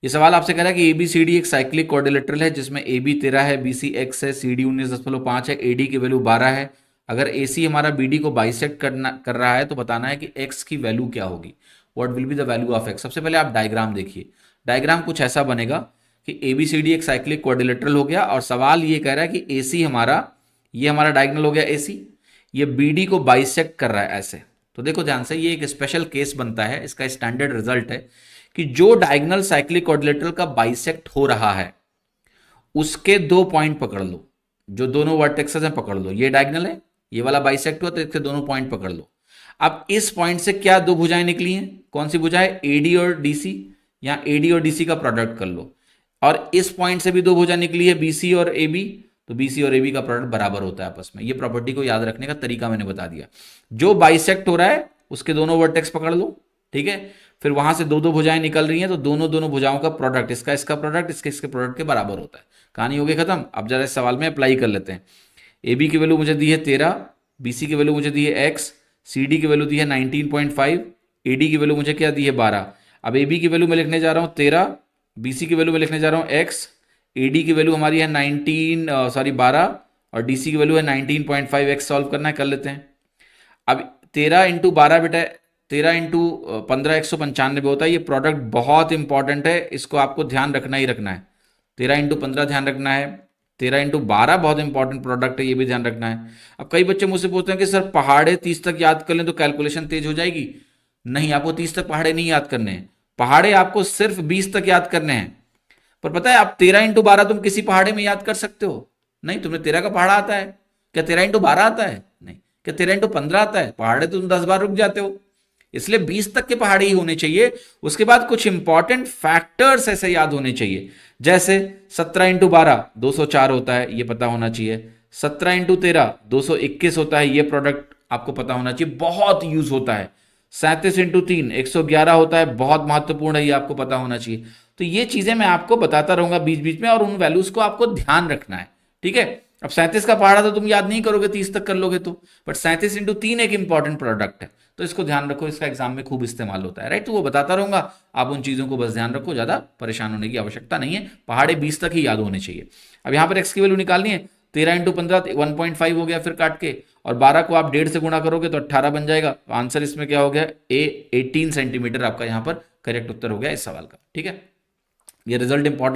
ये सवाल आपसे कह रहा है कि ABCD एक साइक्लिक क्वाड्रिलेटरल है जिसमें AB 13 है, BC X है, CD 19.5 है, AD की वैल्यू 12 है। अगर AC हमारा BD को बाइसेक्ट कर रहा है तो बताना है कि X की वैल्यू क्या होगी, what will be the value of X। सबसे पहले आप डायग्राम देखिए। डायग्राम कुछ ऐसा बनेगा कि ABCD एक साइक्लिक क्वाड्रिलेटरल हो गया और सवाल ये कह रहा है कि AC हमारा, ये हमारा डायगोनल हो गया AC, ये BD को बाइसेक्ट कर रहा है ऐसे। तो देखो ध्यान से, ये एक स्पेशल केस बनता है, इसका स्टैंडर्ड रिजल्ट है कि जो डायगोनल साइक्लिक क्वाड्रिलेटरल का बाइसेक्ट हो रहा है उसके 2 पॉइंट पकड़ लो, जो दोनों वर्टेक्सेस हैं पकड़ लो। ये डायगोनल है, ये वाला बाइसेक्ट हुआ तो इसके दोनों पॉइंट पकड़ लो। अब इस पॉइंट से क्या दो भुजाएं निकली हैं, कौन सी भुजाएं, AD और DC, या AD और DC का प्रोडक्ट कर लो। और इस पॉइंट से भी दो भुजा निकली है BC और AB, तो BC और AB का प्रोडक्ट बराबर होता है आपस में। ये प्रॉपर्टी को याद रखने का तरीका मैंने बता दिया। जो बाइसेक्ट हो रहा है उसके दोनों वर्टेक्स पकड़ लो, ठीक है। फिर वहां से दो दो भुजाएं निकल रही हैं तो दोनों दोनों भुजाओं का प्रोडक्ट, इसका इसका प्रोडक्ट इसके इसके प्रोडक्ट के बराबर होता है। कहानी हो गई खत्म। अब जरा इस सवाल में अप्लाई कर लेते हैं। AB की वैल्यू मुझे दी है 13, BC की वैल्यू मुझे दी है X, CD की वैल्यू दी है 19.5, AD की वैल्यू मुझे क्या दी है 12। अब AB की वैल्यू मैं लिखने जा रहा हूँ 13, BC की वैल्यू मैं लिखने जा रहा हूँ X, AD की वैल्यू हमारी है 12 और DC की वैल्यू है 19.5। X सॉल्व करना है, कर लेते हैं। अब 13 इंटू 12 बेटा, 13 इंटू 15 195 होता है। ये प्रोडक्ट बहुत इंपॉर्टेंट है, इसको आपको ध्यान रखना ही रखना है। 13 इंटू 15 ध्यान रखना है, 13 इंटू 12 बहुत इंपॉर्टेंट प्रोडक्ट है, ये भी ध्यान रखना है। अब कई बच्चे मुझसे पूछते हैं कि सर पहाड़े 30 तक याद कर लें तो कैलकुलेशन तेज हो जाएगी। नहीं, आपको 30 तक पहाड़े नहीं याद करने हैं, पहाड़े आपको सिर्फ 20 तक याद करने हैं। पर पता है आप 13 इंटू 12 तुम किसी पहाड़े में याद कर सकते हो? नहीं। तुम्हें 13 का पहाड़ा आता है क्या? 13 इंटू 12 आता है? नहीं। क्या 13 इंटू 15 आता है? पहाड़े तो तुम 10 बार रुक जाते हो। इसलिए 20 तक के पहाड़े ही होने चाहिए। उसके बाद कुछ इंपॉर्टेंट फैक्टर्स ऐसे याद होने चाहिए, जैसे 17 इंटू 12 204 होता है, ये पता होना चाहिए। 17 इंटू 13 221 होता है, ये प्रोडक्ट आपको पता होना चाहिए, बहुत यूज होता है। 37 इंटू 3 111 होता है, बहुत महत्वपूर्ण है, ये आपको पता होना चाहिए। तो ये चीजें मैं आपको बताता रहूंगा बीच बीच में और उन वैल्यूज को आपको ध्यान रखना है, ठीक है। अब 37 का पहाड़ा तो तुम याद नहीं करोगे 30 तक कर लोगे तो, बट 37 इंटू 3 एक इंपॉर्टेंट प्रोडक्ट है, तो इसको ध्यान रखो, इसका एग्जाम में खूब इस्तेमाल होता है, राइट। तो वो बताता रहूंगा, आप उन चीजों को बस ध्यान रखो, ज्यादा परेशान होने की आवश्यकता नहीं है। पहाड़े 20 तक ही याद होने चाहिए। अब यहां पर एक्स की वैल्यू निकालनी है। 13 इंटू 15 1.5 हो गया, फिर काट के, और 12 को आप 1.5 से गुणा करोगे तो 18 बन जाएगा। तो आंसर इसमें क्या हो गया, 18 सेंटीमीटर आपका यहाँ पर करेक्ट उत्तर हो गया इस सवाल का, ठीक है। ये रिजल्ट इंपॉर्टेंट